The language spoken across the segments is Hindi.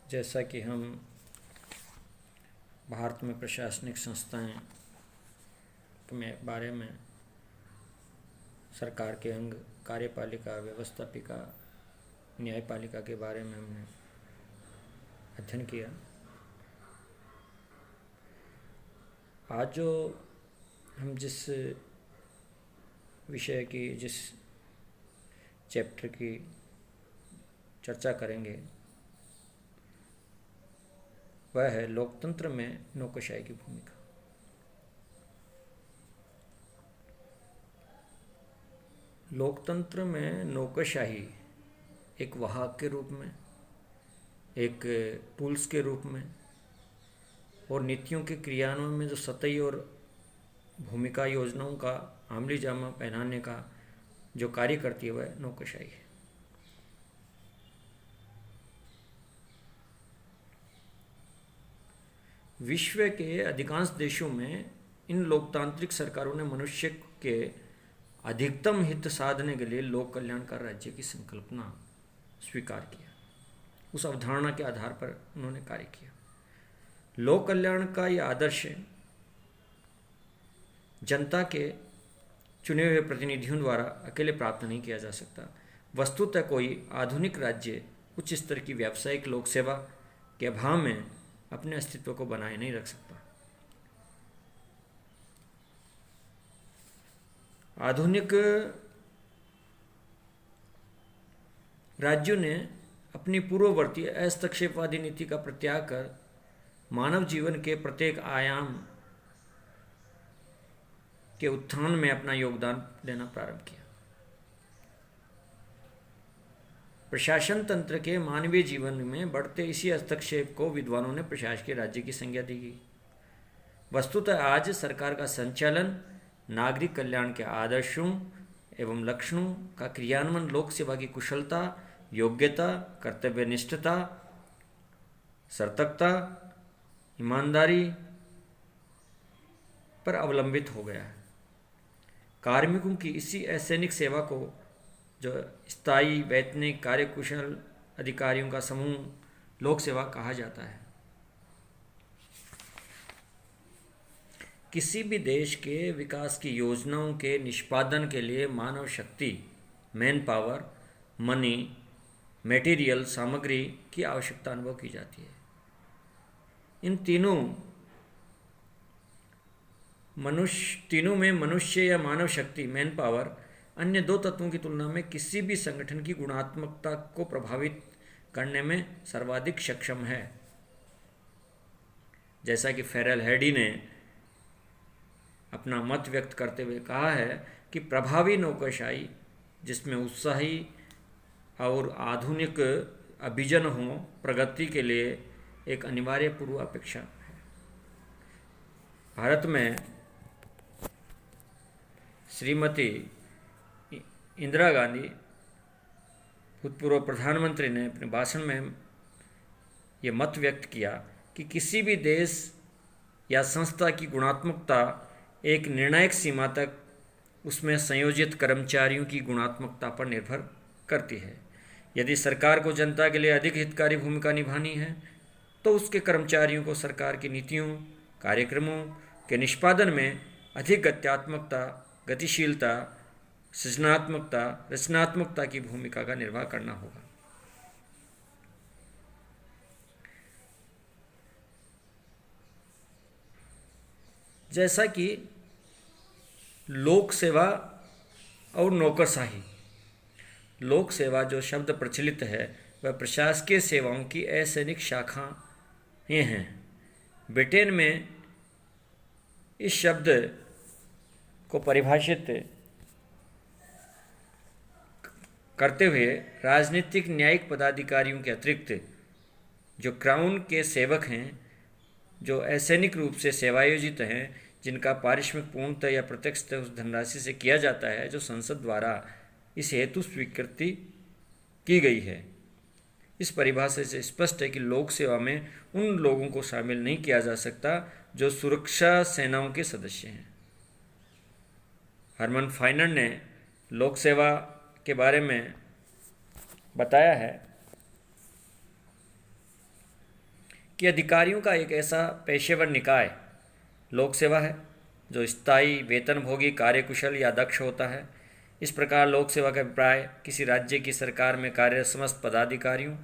जैसा कि हम भारत में प्रशासनिक संस्थाएं के बारे में सरकार के अंग कार्यपालिका, व्यवस्थापिका, न्यायपालिका के बारे में हमने अध्ययन किया। आज जो हम जिस विषय की, जिस चैप्टर की चर्चा करेंगे वह है लोकतंत्र में नौकरशाही की भूमिका। लोकतंत्र में नौकरशाही एक वाहक के रूप में, एक टूल्स के रूप में और नीतियों के क्रियान्वयन में जो सतही और भूमिका योजनाओं का अमली जामा पहनाने का जो कार्य करती है वह नौकरशाही है। विश्व के अधिकांश देशों में इन लोकतांत्रिक सरकारों ने मनुष्य के अधिकतम हित साधने के लिए लोक कल्याणकारी राज्य की संकल्पना स्वीकार किया। उस अवधारणा के आधार पर उन्होंने कार्य किया। लोक कल्याण का यह आदर्श जनता के चुने हुए प्रतिनिधियों द्वारा अकेले प्राप्त नहीं किया जा सकता। वस्तुतः कोई आधुनिक राज्य उच्च स्तर की व्यावसायिक लोक सेवा के अभाव में अपने अस्तित्व को बनाए नहीं रख सकता। आधुनिक राज्यों ने अपनी पूर्ववर्ती हस्तक्षेपवादी नीति का प्रत्याग कर मानव जीवन के प्रत्येक आयाम के उत्थान में अपना योगदान देना प्रारंभ किया। प्रशासन तंत्र के मानवीय जीवन में बढ़ते इसी हस्तक्षेप को विद्वानों ने प्रशासकीय राज्य की संज्ञा दी गई। वस्तुतः आज सरकार का संचालन नागरिक कल्याण के आदर्शों एवं लक्षणों का क्रियान्वयन लोक सेवा की कुशलता, योग्यता, कर्तव्यनिष्ठता, सतर्कता, ईमानदारी पर अवलंबित हो गया है। कार्मिकों की इसी असैनिक सेवा को जो स्थायी वैतनिक कार्यकुशल अधिकारियों का समूह लोक सेवा कहा जाता है। किसी भी देश के विकास की योजनाओं के निष्पादन के लिए मानव शक्ति, मैन पावर, मनी, मटेरियल, सामग्री की आवश्यकता अनुभव की जाती है। इन तीनों में मनुष्य या मानव शक्ति, मैन पावर, अन्य दो तत्वों की तुलना में किसी भी संगठन की गुणात्मकता को प्रभावित करने में सर्वाधिक सक्षम है। जैसा कि फेरेल हेडी ने अपना मत व्यक्त करते हुए कहा है कि प्रभावी नौकरशाही जिसमें उत्साही और आधुनिक अभिजन हो, प्रगति के लिए एक अनिवार्य पूर्वापेक्षा है। भारत में श्रीमती इंदिरा गांधी, भूतपूर्व प्रधानमंत्री, ने अपने भाषण में ये मत व्यक्त किया कि किसी भी देश या संस्था की गुणात्मकता एक निर्णायक सीमा तक उसमें संयोजित कर्मचारियों की गुणात्मकता पर निर्भर करती है। यदि सरकार को जनता के लिए अधिक हितकारी भूमिका निभानी है तो उसके कर्मचारियों को सरकार की नीतियों, कार्यक्रमों के निष्पादन में अधिक गत्यात्मकता, गतिशीलता, सृजनात्मकता, रचनात्मकता की भूमिका का निर्वाह करना होगा। जैसा कि लोक सेवा और नौकरशाही, लोक सेवा जो शब्द प्रचलित है वह प्रशासकीय सेवाओं की असैनिक शाखाएं हैं। ब्रिटेन में इस शब्द को परिभाषित करते हुए राजनीतिक न्यायिक पदाधिकारियों के अतिरिक्त जो क्राउन के सेवक हैं, जो असैनिक रूप से सेवायोजित हैं, जिनका पारिश्रमिक पूर्णतः या प्रत्यक्षतः उस धनराशि से किया जाता है जो संसद द्वारा इस हेतु स्वीकृति की गई है। इस परिभाषा से स्पष्ट है कि लोक सेवा में उन लोगों को शामिल नहीं किया जा सकता जो सुरक्षा सेनाओं के सदस्य हैं। हरमन फाइनर ने लोक सेवा के बारे में बताया है कि अधिकारियों का एक ऐसा पेशेवर निकाय लोक सेवा है जो स्थायी वेतनभोगी कार्यकुशल या दक्ष होता है। इस प्रकार लोक सेवा का अभिप्राय किसी राज्य की सरकार में कार्यरत समस्त पदाधिकारियों,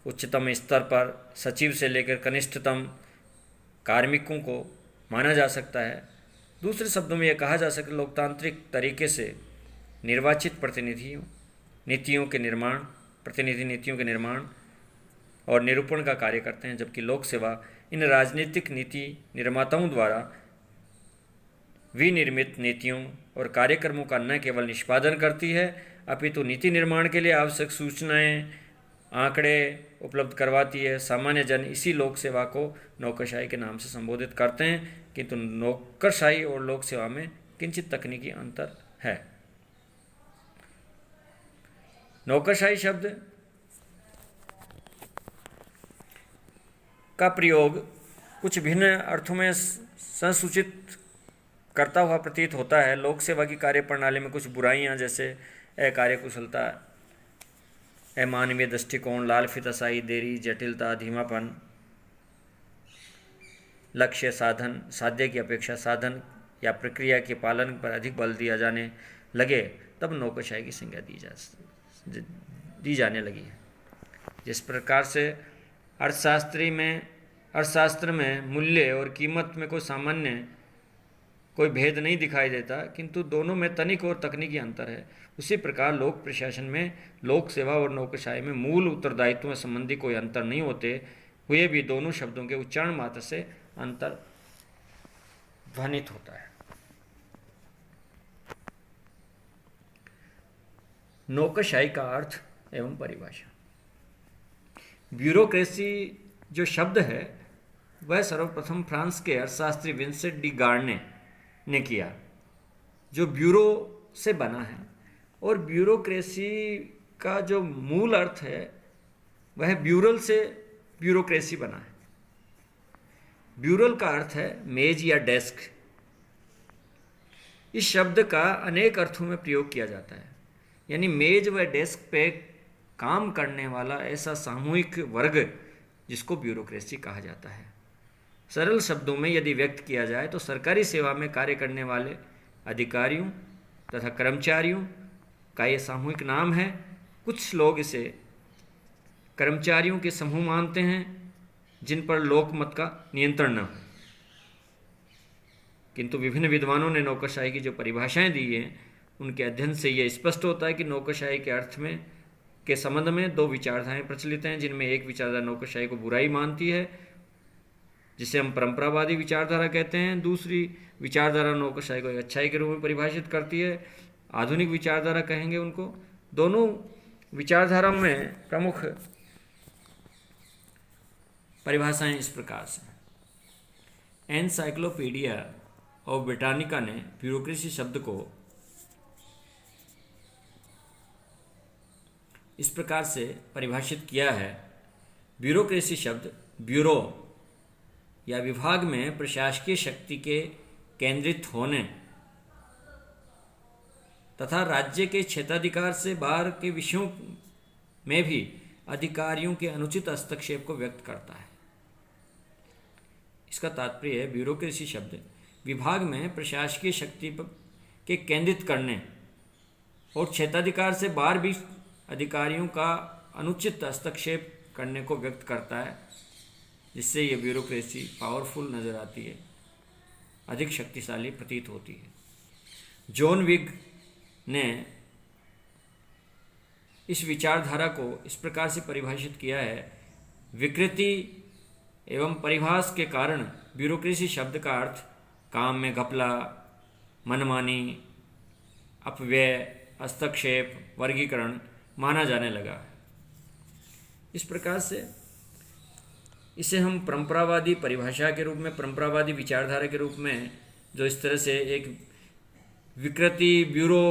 उच्चतम स्तर पर सचिव से लेकर कनिष्ठतम कार्मिकों को माना जा सकता है। दूसरे शब्दों में यह कहा जा सकता है लोकतांत्रिक तरीके से निर्वाचित प्रतिनिधि नीतियों के निर्माण और निरूपण का कार्य करते हैं, जबकि लोक सेवा इन राजनीतिक नीति निर्माताओं द्वारा विनिर्मित नीतियों और कार्यक्रमों का न केवल निष्पादन करती है अपितु नीति निर्माण के लिए आवश्यक सूचनाएं, आंकड़े उपलब्ध करवाती है। सामान्य जन इसी लोक सेवा को नौकरशाही के नाम से संबोधित करते हैं, किंतु नौकरशाही और लोक सेवा में किंचित तकनीकी अंतर है। नौकरशाही शब्द का प्रयोग कुछ भिन्न अर्थों में संसूचित करता हुआ प्रतीत होता है। लोक सेवा की कार्य प्रणाली में कुछ बुराइयां जैसे अकार्यकुशलता, अमानवीय दृष्टिकोण, लालफिताशाही, देरी, जटिलता, धीमापन, लक्ष्य साध्य की अपेक्षा साधन या प्रक्रिया के पालन पर अधिक बल दिया जाने लगे, तब नौकरशाही की संज्ञा दी जाने लगी है। जिस प्रकार से अर्थशास्त्र में मूल्य और कीमत में कोई भेद नहीं दिखाई देता, किंतु दोनों में तनिक और तकनीकी अंतर है, उसी प्रकार लोक प्रशासन में लोक सेवा और नौकरशाही में मूल उत्तरदायित्वों संबंधी कोई अंतर नहीं होते हुए भी दोनों शब्दों के उच्चारण मात्र से अंतर ध्वनित होता है। नौकरशाही का अर्थ एवं परिभाषा। ब्यूरोक्रेसी जो शब्द है वह सर्वप्रथम फ्रांस के अर्थशास्त्री विंसेंट डी गार्ने ने किया, जो ब्यूरो से बना है, और ब्यूरोक्रेसी का जो मूल अर्थ है वह ब्यूरल से ब्यूरोक्रेसी बना है। ब्यूरल का अर्थ है मेज या डेस्क। इस शब्द का अनेक अर्थों में प्रयोग किया जाता है, यानी मेज व डेस्क पे काम करने वाला ऐसा सामूहिक वर्ग जिसको ब्यूरोक्रेसी कहा जाता है। सरल शब्दों में यदि व्यक्त किया जाए तो सरकारी सेवा में कार्य करने वाले अधिकारियों तथा कर्मचारियों का ये सामूहिक नाम है। कुछ लोग इसे कर्मचारियों के समूह मानते हैं जिन पर लोकमत का नियंत्रण न हो, किंतु विभिन्न विद्वानों ने नौकरशाही की जो परिभाषाएं दी हैं उनके अध्ययन से यह स्पष्ट होता है कि नौकरशाही के अर्थ में के संबंध में दो विचारधाराएं प्रचलित हैं, जिनमें एक विचारधारा नौकरशाही को बुराई मानती है जिसे हम परंपरावादी विचारधारा कहते हैं, दूसरी विचारधारा नौकरशाही को एक अच्छाई के रूप में परिभाषित करती है, आधुनिक विचारधारा कहेंगे उनको। दोनों विचारधारा में प्रमुख परिभाषाएं इस प्रकार से। एनसाइक्लोपीडिया ऑफ ब्रिटानिका ने ब्यूरोक्रेसी शब्द को इस प्रकार से परिभाषित किया है। ब्यूरोक्रेसी शब्द ब्यूरो या विभाग में प्रशासकीय शक्ति के केंद्रित होने तथा राज्य के क्षेत्राधिकार से बाहर के विषयों में भी अधिकारियों के अनुचित हस्तक्षेप को व्यक्त करता है। इसका तात्पर्य है ब्यूरोक्रेसी शब्द विभाग में प्रशासकीय शक्ति के केंद्रित करने और क्षेत्राधिकार से बाहर भी अधिकारियों का अनुचित हस्तक्षेप करने को व्यक्त करता है, जिससे यह ब्यूरोक्रेसी पावरफुल नज़र आती है, अधिक शक्तिशाली प्रतीत होती है। जॉन विग ने इस विचारधारा को इस प्रकार से परिभाषित किया है। विकृति एवं परिभाष के कारण ब्यूरोक्रेसी शब्द का अर्थ काम में घपला, मनमानी, अपव्यय, हस्तक्षेप, वर्गीकरण माना जाने लगा है। इस प्रकार से इसे हम परंपरावादी परिभाषा के रूप में, परंपरावादी विचारधारा के रूप में, जो इस तरह से एक विकृति ब्यूरो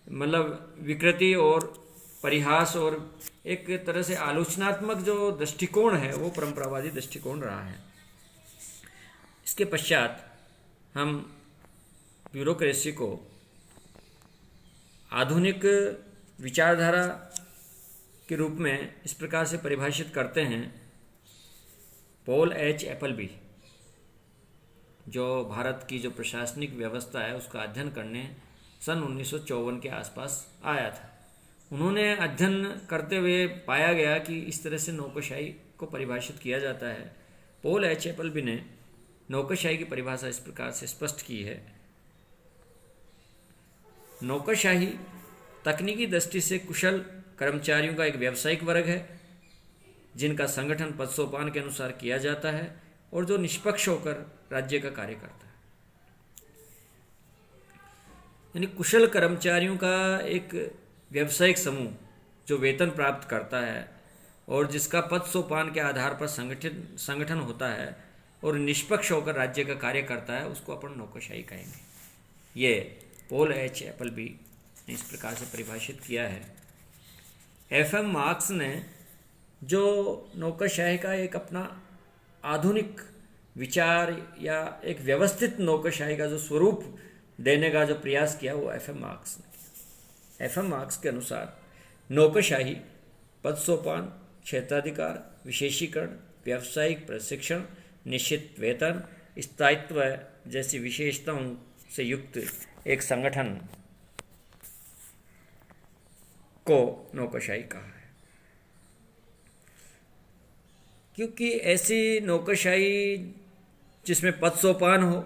मतलब विकृति और परिहास और एक तरह से आलोचनात्मक जो दृष्टिकोण है वो परंपरावादी दृष्टिकोण रहा है। इसके पश्चात हम ब्यूरोक्रेसी को आधुनिक विचारधारा के रूप में इस प्रकार से परिभाषित करते हैं पॉल एच एपलबी जो भारत की जो प्रशासनिक व्यवस्था है उसका अध्ययन करने सन 1954 के आसपास आया था। उन्होंने अध्ययन करते हुए पाया गया कि इस तरह से नौकरशाही को परिभाषित किया जाता है। पॉल एच एपलबी ने नौकरशाही की परिभाषा इस प्रकार से स्पष्ट की है। नौकरशाही तकनीकी दृष्टि से कुशल कर्मचारियों का एक व्यावसायिक वर्ग है जिनका संगठन पद सोपान के अनुसार किया जाता है और जो निष्पक्ष होकर राज्य का कार्य करता है। यानी कुशल कर्मचारियों का एक व्यावसायिक समूह जो वेतन प्राप्त करता है और जिसका पद सोपान के आधार पर संगठन होता है और निष्पक्ष होकर राज्य का कार्य करता है, उसको अपन नौकरशाही कहेंगे। ये पॉल एच एपलबी ने इस प्रकार से परिभाषित किया है। एफ.एम. मार्क्स ने जो नौकरशाही का एक अपना आधुनिक विचार या एक व्यवस्थित नौकरशाही का जो स्वरूप देने का जो प्रयास किया वो एफ.एम. मार्क्स ने किया। एफ.एम. मार्क्स के अनुसार नौकरशाही पद सोपान, क्षेत्राधिकार, विशेषीकरण, व्यावसायिक प्रशिक्षण, निश्चित वेतन, स्थायित्व जैसी विशेषताओं से युक्त एक संगठन को नौकरशाही कहा है। क्योंकि ऐसी नौकरशाही जिसमें पद सोपान हो,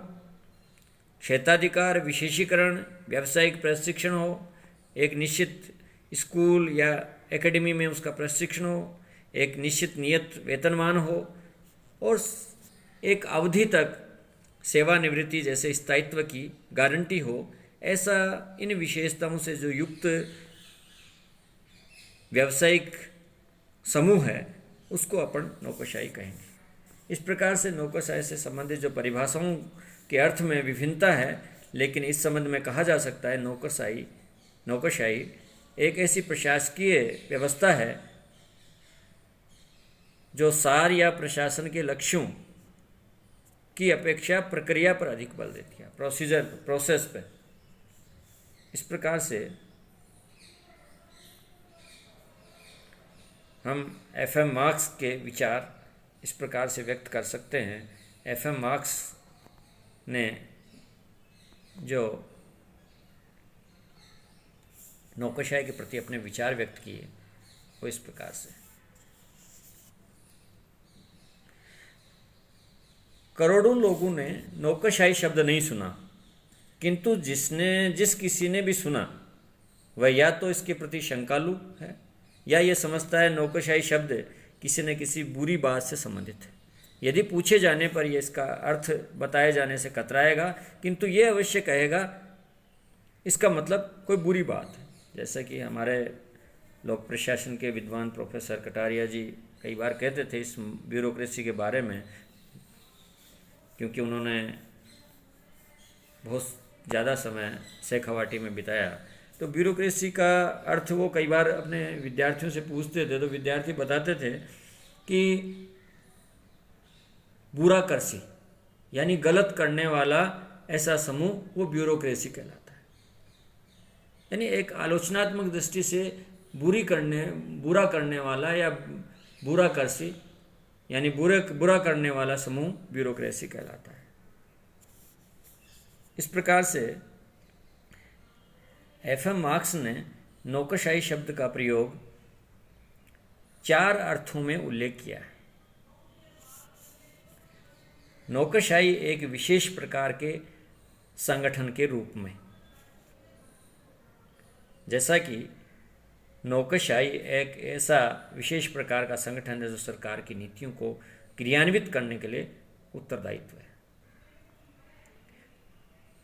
क्षेत्राधिकार, विशेषीकरण, व्यावसायिक प्रशिक्षण हो, एक निश्चित स्कूल या एकेडमी में उसका प्रशिक्षण हो, एक निश्चित नियत वेतनमान हो और एक अवधि तक सेवानिवृत्ति जैसे स्थायित्व की गारंटी हो, ऐसा इन विशेषताओं से जो युक्त व्यावसायिक समूह है उसको अपन नौकरशाही कहेंगे। इस प्रकार से नौकरशाही से संबंधित जो परिभाषाओं के अर्थ में विभिन्नता है, लेकिन इस संबंध में कहा जा सकता है नौकरशाही एक ऐसी प्रशासकीय व्यवस्था है जो सार या प्रशासन के लक्ष्यों की अपेक्षा प्रक्रिया पर अधिक बल देती है, प्रोसेस पे। इस प्रकार से हम एफ.एम. मार्क्स के विचार इस प्रकार से व्यक्त कर सकते हैं। एफ.एम. मार्क्स ने जो नौकरशाही के प्रति अपने विचार व्यक्त किए वो इस प्रकार से। करोड़ों लोगों ने नौकरशाही शब्द नहीं सुना, किंतु जिस किसी ने भी सुना वह या तो इसके प्रति शंकालु है या ये समझता है नौकरशाही शब्द किसी न किसी बुरी बात से संबंधित है। यदि पूछे जाने पर यह इसका अर्थ बताए जाने से कतराएगा, किंतु ये अवश्य कहेगा इसका मतलब कोई बुरी बात है। जैसा कि हमारे लोक प्रशासन के विद्वान प्रोफेसर कटारिया जी कई बार कहते थे इस ब्यूरोक्रेसी के बारे में, क्योंकि उन्होंने बहुत ज़्यादा समय शेखावाटी में बिताया, तो ब्यूरोक्रेसी का अर्थ वो कई बार अपने विद्यार्थियों से पूछते थे तो विद्यार्थी बताते थे कि बुरा करसी यानी गलत करने वाला ऐसा समूह वो ब्यूरोक्रेसी कहलाता है। यानी एक आलोचनात्मक दृष्टि से बुरा करने वाला या बुरा करसी यानी बुरा करने वाला समूह ब्यूरोक्रेसी कहलाता है। इस प्रकार से एफ.एम. मार्क्स ने नौकरशाही शब्द का प्रयोग 4 अर्थों में उल्लेख किया है। नौकरशाही एक विशेष प्रकार के संगठन के रूप में, जैसा कि नौकरशाही एक ऐसा विशेष प्रकार का संगठन है जो सरकार की नीतियों को क्रियान्वित करने के लिए उत्तरदायित्व है।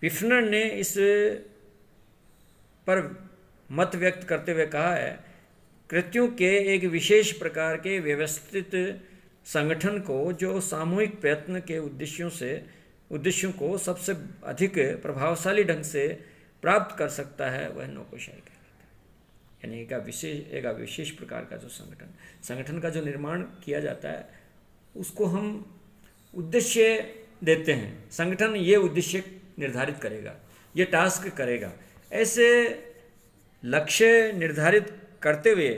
पिफनर ने इस पर मत व्यक्त करते हुए कहा है, कृत्यों के एक विशेष प्रकार के व्यवस्थित संगठन को जो सामूहिक प्रयत्न के उद्देश्यों को सबसे अधिक प्रभावशाली ढंग से प्राप्त कर सकता है वह नौकरशाही कहलाता है। यानी एक विशेष प्रकार का जो संगठन का जो निर्माण किया जाता है उसको हम उद्देश्य देते हैं। संगठन ये उद्देश्य निर्धारित करेगा, ये टास्क करेगा। ऐसे लक्ष्य निर्धारित करते हुए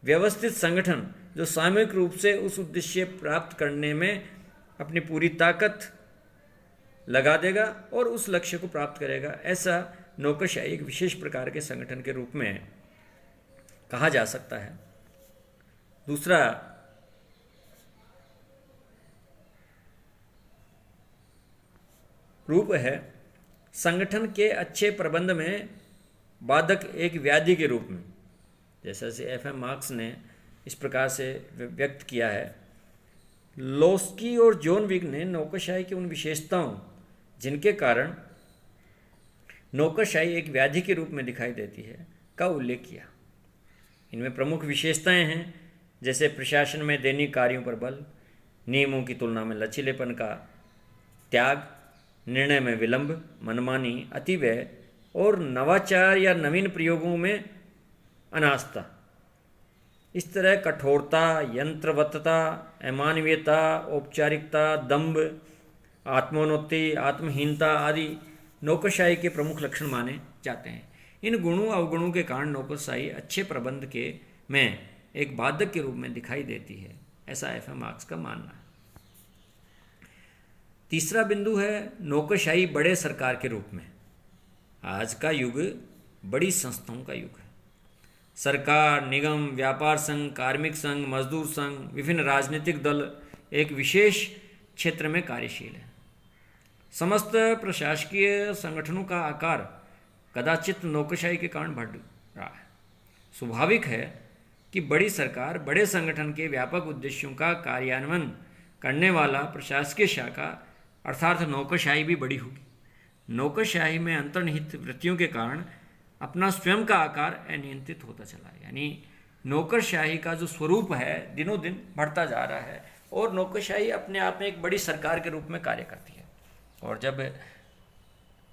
व्यवस्थित संगठन जो सामूहिक रूप से उस उद्देश्य प्राप्त करने में अपनी पूरी ताकत लगा देगा और उस लक्ष्य को प्राप्त करेगा। ऐसा नौकरशाही एक विशेष प्रकार के संगठन के रूप में कहा जा सकता है। दूसरा रूप है संगठन के अच्छे प्रबंध में बाधक एक व्याधि के रूप में। जैसा से एफ एम मार्क्स ने इस प्रकार से व्यक्त किया है। लोस्की और जॉन विग ने नौकरशाही की उन विशेषताओं जिनके कारण नौकरशाही एक व्याधि के रूप में दिखाई देती है का उल्लेख किया। इनमें प्रमुख विशेषताएं हैं जैसे प्रशासन में दैनिक कार्यों पर बल, नियमों की तुलना में लचीलेपन का त्याग, निर्णय में विलंब, मनमानी, अतिव्यय और नवाचार या नवीन प्रयोगों में अनास्था। इस तरह कठोरता, यंत्रवत्ता, अमानवीयता, औपचारिकता, दंभ, आत्मोन्नति, आत्महीनता आदि नौकरशाही के प्रमुख लक्षण माने जाते हैं। इन गुणों अवगुणों के कारण नौकरशाही अच्छे प्रबंध के में एक बाधक के रूप में दिखाई देती है, ऐसा एफ एम मार्क्स का मानना है। तीसरा बिंदु है नौकरशाही बड़े सरकार के रूप में। आज का युग बड़ी संस्थाओं का युग है। सरकार, निगम, व्यापार संघ, कार्मिक संघ, मजदूर संघ, विभिन्न राजनीतिक दल एक विशेष क्षेत्र में कार्यशील है। समस्त प्रशासकीय संगठनों का आकार कदाचित नौकरशाही के कारण बढ़ रहा है। स्वाभाविक है कि बड़ी सरकार, बड़े संगठन के व्यापक उद्देश्यों का कार्यान्वयन करने वाला प्रशासकीय शाखा अर्थात नौकरशाही भी बड़ी होगी। नौकरशाही में अंतर्निहित वृत्तियों के कारण अपना स्वयं का आकार अनियंत्रित होता चला है। यानी नौकरशाही का जो स्वरूप है दिनों दिन बढ़ता जा रहा है और नौकरशाही अपने आप में एक बड़ी सरकार के रूप में कार्य करती है। और जब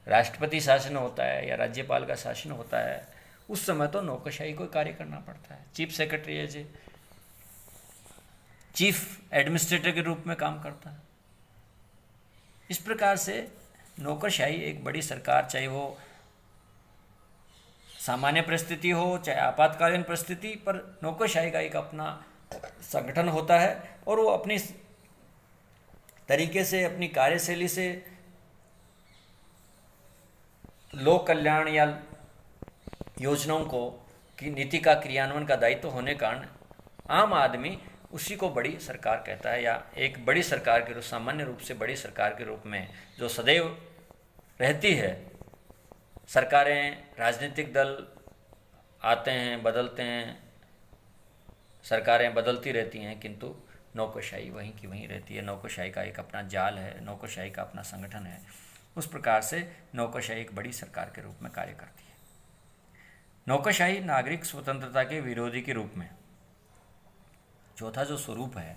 राष्ट्रपति शासन होता है या राज्यपाल का शासन होता है उस समय तो नौकरशाही को कार्य करना पड़ता है। चीफ सेक्रेटरी है जी चीफ एडमिनिस्ट्रेटर के रूप में काम करता है। इस प्रकार से नौकरशाही एक बड़ी सरकार, चाहे वो सामान्य परिस्थिति हो चाहे आपातकालीन परिस्थिति, पर नौकरशाही का एक अपना संगठन होता है और वो अपनी तरीके से, अपनी कार्यशैली से लोक कल्याण या योजनाओं को की नीति का क्रियान्वयन का दायित्व होने कारण आम आदमी उसी को बड़ी सरकार कहता है, या एक बड़ी सरकार के रूप, सामान्य रूप से बड़ी सरकार के रूप में जो सदैव रहती है। सरकारें, राजनीतिक दल आते हैं, बदलते हैं, सरकारें बदलती रहती हैं, किंतु नौकरशाही वहीं की वहीं रहती है। नौकरशाही का एक अपना जाल है, नौकरशाही का अपना संगठन है। उस प्रकार से नौकरशाही एक बड़ी सरकार के रूप में कार्य करती है। नौकरशाही नागरिक स्वतंत्रता के विरोधी के रूप में चौथा जो स्वरूप है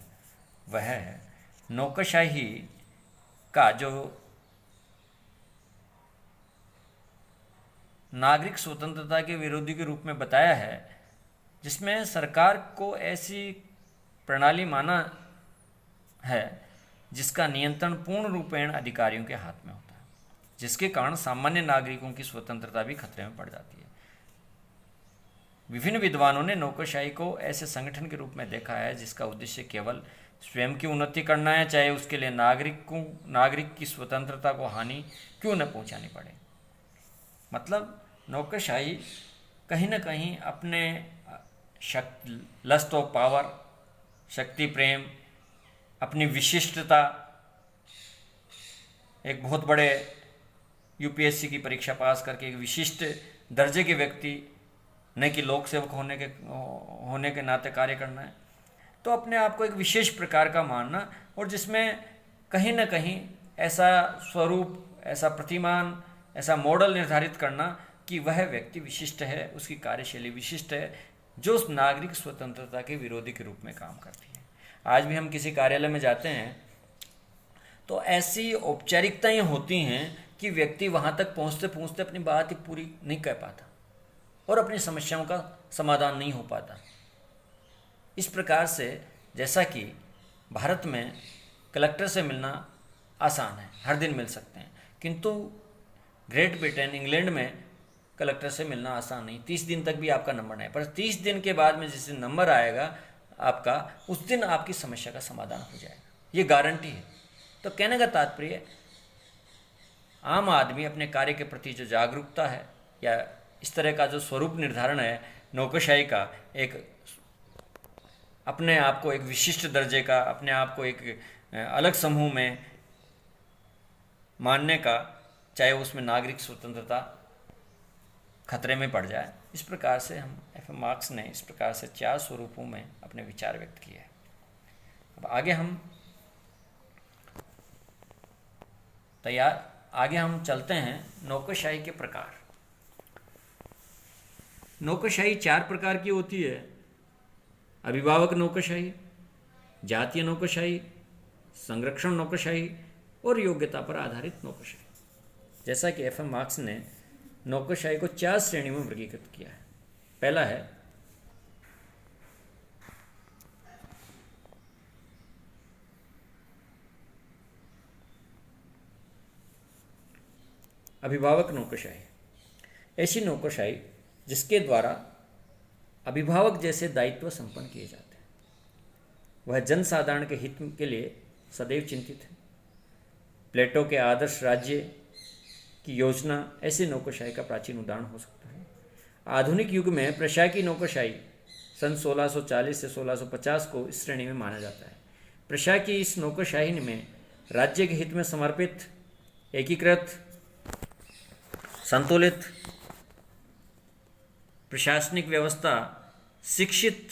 वह है नौकरशाही का जो नागरिक स्वतंत्रता के विरोधी के रूप में बताया है, जिसमें सरकार को ऐसी प्रणाली माना है जिसका नियंत्रण पूर्ण रूपेण अधिकारियों के हाथ में होता है, जिसके कारण सामान्य नागरिकों की स्वतंत्रता भी खतरे में पड़ जाती है। विभिन्न विद्वानों ने नौकरशाही को ऐसे संगठन के रूप में देखा है जिसका उद्देश्य केवल स्वयं की उन्नति करना है, चाहे उसके लिए नागरिक की स्वतंत्रता को हानि क्यों न पहुंचानी पड़े। मतलब नौकरशाही कहीं न कहीं अपने लस्ट ऑफ पावर, शक्ति प्रेम, अपनी विशिष्टता, एक बहुत बड़े यूपीएससी की परीक्षा पास करके एक विशिष्ट दर्जे के व्यक्ति, न कि लोक सेवक होने के नाते कार्य करना है, तो अपने आप को एक विशेष प्रकार का मानना, और जिसमें कहीं न कहीं ऐसा स्वरूप, ऐसा प्रतिमान, ऐसा मॉडल निर्धारित करना कि वह व्यक्ति विशिष्ट है, उसकी कार्यशैली विशिष्ट है, जो उस नागरिक स्वतंत्रता के विरोधी के रूप में काम करती है। आज भी हम किसी कार्यालय में जाते हैं तो ऐसी औपचारिकताएं होती हैं कि व्यक्ति वहाँ तक पहुँचते पहुँचते अपनी बात ही पूरी नहीं कह पाता और अपनी समस्याओं का समाधान नहीं हो पाता। इस प्रकार से जैसा कि भारत में कलेक्टर से मिलना आसान है, हर दिन मिल सकते हैं, किंतु ग्रेट ब्रिटेन, इंग्लैंड में कलेक्टर से मिलना आसान नहीं। 30 दिन तक भी आपका नंबर नहीं, पर 30 दिन के बाद में जिस दिन नंबर आएगा, आपका उस दिन आपकी समस्या का समाधान हो जाएगा, ये गारंटी है। तो कहने का तात्पर्य, आम आदमी अपने कार्य के प्रति जो जागरूकता है या इस तरह का जो स्वरूप निर्धारण है नौकरशाही का, एक अपने आप को एक विशिष्ट दर्जे का, अपने आप को एक अलग समूह में मानने का, चाहे उसमें नागरिक स्वतंत्रता खतरे में पड़ जाए, इस प्रकार से हम एफ एम मार्क्स ने इस प्रकार से 4 स्वरूपों में अपने विचार व्यक्त किए हैं। अब आगे हम चलते हैं नौकरशाही के प्रकार। नौकरशाही 4 प्रकार की होती है: अभिभावक नौकरशाही, जातीय नौकरशाही, संरक्षण नौकरशाही और योग्यता पर आधारित नौकरशाही। जैसा कि एफ एम मार्क्स ने नौकरशाही को 4 श्रेणियों में वर्गीकृत किया है। पहला है अभिभावक नौकरशाही। ऐसी नौकरशाही जिसके द्वारा अभिभावक जैसे दायित्व संपन्न किए जाते हैं। वह जनसाधारण के हित के लिए सदैव चिंतित है। प्लेटो के आदर्श राज्य की योजना ऐसी नौकरशाही का प्राचीन उदाहरण हो सकता है। आधुनिक युग में प्रशासकीय नौकरशाही सन 1640 से 1650 को इस श्रेणी में माना जाता है। प्रशासकीय इस नौकरशाही में राज्य के हित में समर्पित, एकीकृत, संतुलित प्रशासनिक व्यवस्था, शिक्षित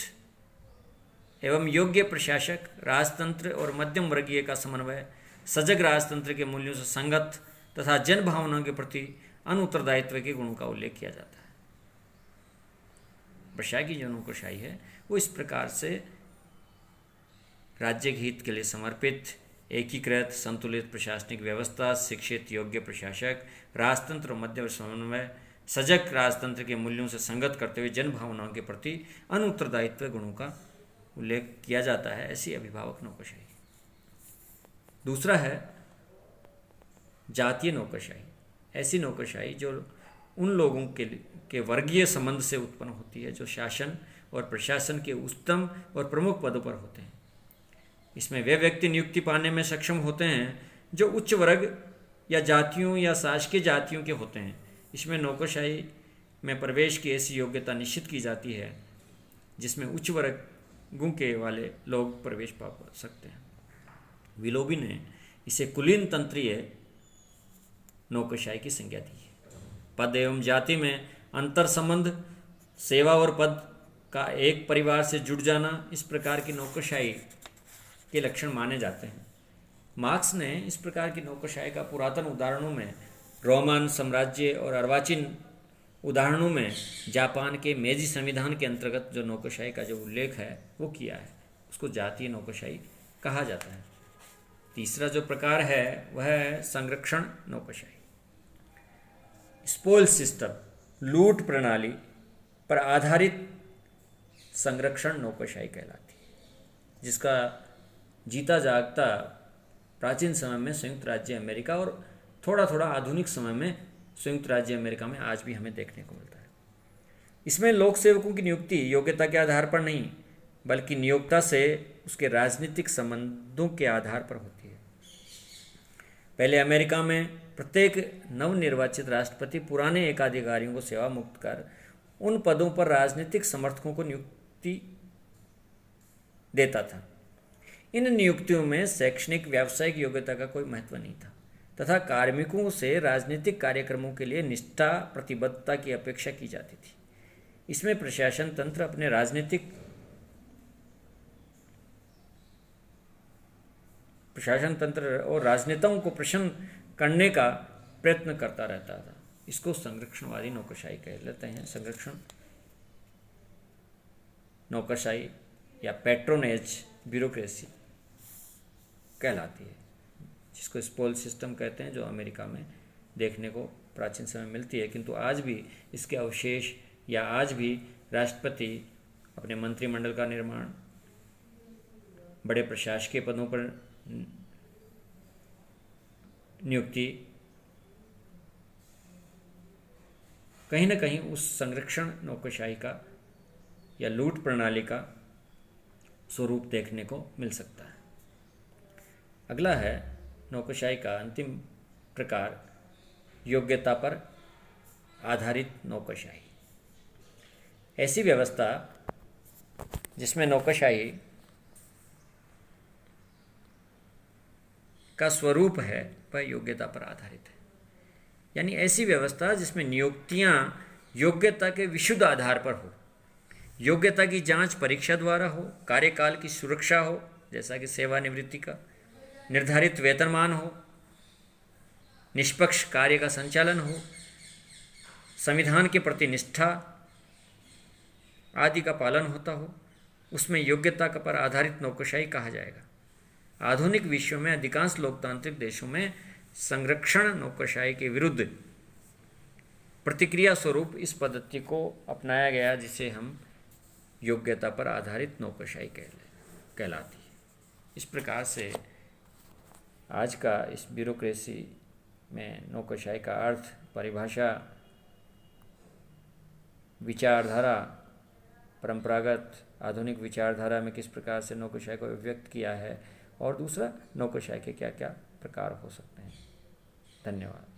एवं योग्य प्रशासक, राजतंत्र और मध्यम वर्गीय का समन्वय, सजग राजतंत्र के मूल्यों से संगत तथा जन भावनाओं के प्रति अनुत्तरदायित्व के गुणों का उल्लेख किया जाता है। प्रशासकीय जो नौकरशाही है वो इस प्रकार से राज्य के हित के लिए समर्पित, एकीकृत, संतुलित प्रशासनिक व्यवस्था, शिक्षित योग्य प्रशासक, राजतंत्र और मध्यम समन्वय, सजग राजतंत्र के मूल्यों से संगत करते हुए जन भावनाओं के प्रति अनुत्तरदायित्व गुणों का उल्लेख किया जाता है, ऐसी अभिभावक नौकरशाही। दूसरा है जातीय नौकरशाही। ऐसी नौकरशाही जो उन लोगों के वर्गीय संबंध से उत्पन्न होती है जो शासन और प्रशासन के उच्चतम और प्रमुख पदों पर होते हैं। इसमें वे व्यक्ति नियुक्ति पाने में सक्षम होते हैं जो उच्च वर्ग या जातियों या शासकीय जातियों के होते हैं। इसमें नौकरशाही में प्रवेश की ऐसी योग्यता निश्चित की जाती है जिसमें उच्च वर्गों के वाले लोग प्रवेश पा सकते हैं। विलोबी ने इसे कुलीन तंत्रीय नौकरशाही की संज्ञा दी है। पद एवं जाति में अंतर संबंध, सेवा और पद का एक परिवार से जुड़ जाना, इस प्रकार की नौकरशाही के लक्षण माने जाते हैं। मार्क्स ने इस प्रकार की नौकरशाही का पुरातन उदाहरणों में रोमन साम्राज्य और अर्वाचीन उदाहरणों में जापान के मेजी संविधान के अंतर्गत जो नौकरशाही का जो उल्लेख है वो किया है, उसको जातीय नौकरशाही कहा जाता है। तीसरा जो प्रकार है वह है संरक्षण नौकरशाही। स्पोल सिस्टम, लूट प्रणाली पर आधारित संरक्षण नौकरशाही कहलाती है, जिसका जीता जागता प्राचीन समय में संयुक्त राज्य अमेरिका और थोड़ा थोड़ा आधुनिक समय में संयुक्त राज्य अमेरिका में आज भी हमें देखने को मिलता है। इसमें लोक सेवकों की नियुक्ति योग्यता के आधार पर नहीं बल्कि नियोक्ता से उसके राजनीतिक संबंधों के आधार पर होती है। पहले अमेरिका में प्रत्येक नवनिर्वाचित राष्ट्रपति पुराने एकाधिकारियों को सेवा मुक्त कर उन पदों पर राजनीतिक समर्थकों को नियुक्ति देता था। इन नियुक्तियों में शैक्षणिक व्यावसायिक योग्यता का कोई महत्व नहीं था तथा कार्मिकों से राजनीतिक कार्यक्रमों के लिए निष्ठा, प्रतिबद्धता की अपेक्षा की जाती थी। इसमें प्रशासन तंत्र अपने प्रशासन तंत्र और राजनेताओं को प्रसन्न करने का प्रयत्न करता रहता था। इसको संरक्षणवादी नौकरशाही कह लेते हैं। संरक्षण नौकरशाही या पैट्रोनेज ब्यूरोक्रेसी कहलाती है, जिसको स्पोल सिस्टम कहते हैं, जो अमेरिका में देखने को प्राचीन समय मिलती है। किंतु आज भी इसके अवशेष या आज भी राष्ट्रपति अपने मंत्रिमंडल का निर्माण, बड़े प्रशासकीय पदों पर नियुक्ति कहीं न कहीं उस संरक्षण नौकरशाही का या लूट प्रणाली का स्वरूप देखने को मिल सकता है। अगला है नौकरशाही का अंतिम प्रकार, योग्यता पर आधारित नौकरशाही। ऐसी व्यवस्था जिसमें नौकरशाही का स्वरूप है वह योग्यता पर आधारित है। यानी ऐसी व्यवस्था जिसमें नियुक्तियां योग्यता के विशुद्ध आधार पर हो, योग्यता की जांच परीक्षा द्वारा हो, कार्यकाल की सुरक्षा हो जैसा कि सेवानिवृत्ति का, निर्धारित वेतनमान हो, निष्पक्ष कार्य का संचालन हो, संविधान के प्रति निष्ठा आदि का पालन होता हो, उसमें योग्यता पर आधारित नौकरशाही कहा जाएगा। आधुनिक विश्व में अधिकांश लोकतांत्रिक देशों में संरक्षण नौकरशाही के विरुद्ध प्रतिक्रिया स्वरूप इस पद्धति को अपनाया गया जिसे हम योग्यता पर आधारित नौकरशाही कहलाती है। इस प्रकार से आज का इस ब्यूरोक्रेसी में नौकरशाही का अर्थ, परिभाषा, विचारधारा, परंपरागत आधुनिक विचारधारा में किस प्रकार से नौकरशाही को व्यक्त किया है, और दूसरा नौकरशाही के क्या क्या प्रकार हो सकते हैं। धन्यवाद।